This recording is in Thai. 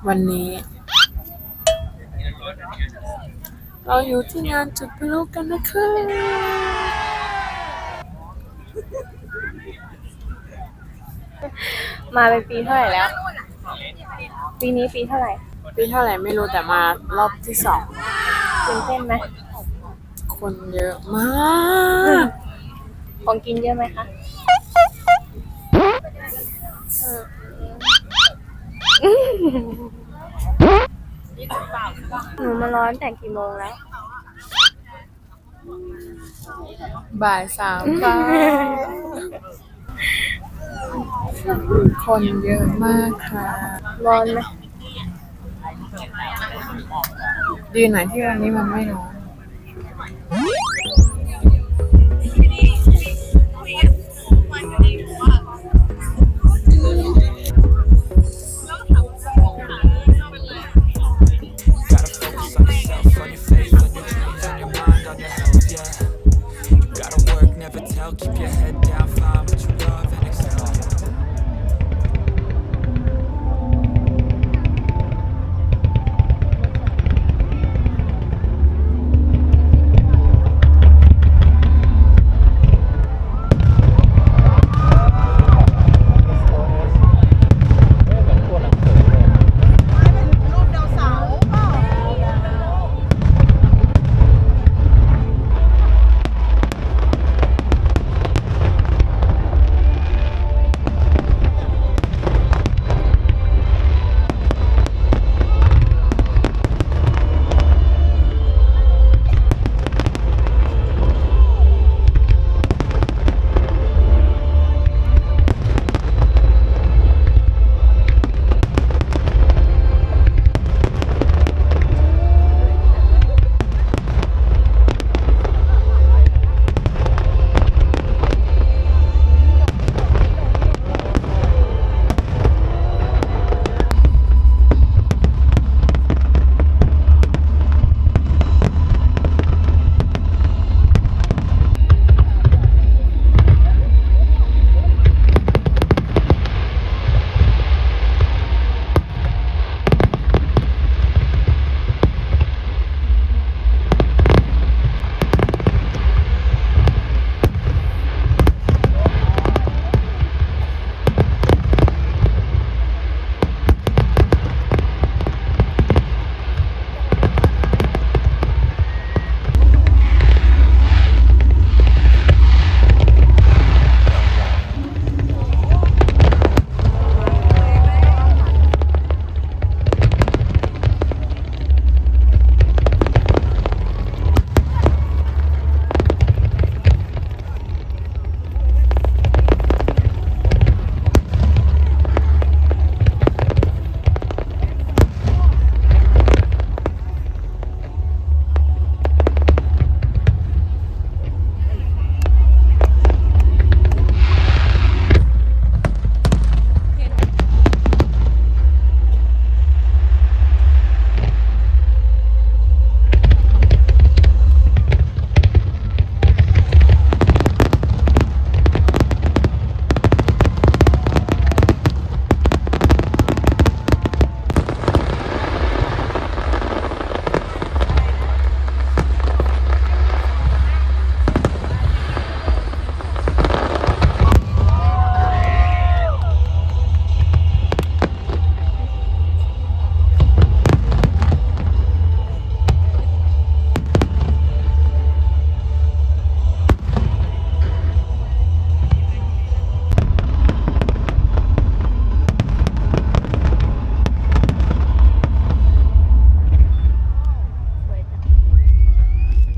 วันนี้เราอยู่ที่งานจุดพลุกันนะคะมาเป็นปีเท่าไหร่แล้ว ปีนี้ปีเท่าไหร่ ปีเท่าไหร่ไม่รู้แต่มารอบที่2ตื่นเต้นไหม คนเยอะมาก ของกินเยอะไหมคะหนูมารอตั้งแต่กี่โมงแล้ว บ่าย3ค่ะคนเยอะมากค่ะ ร้อนไหม ดีไหนที่วันนี้มันไม่ร้อน Gotta work, never tell, keep your head down, find what you love and excel.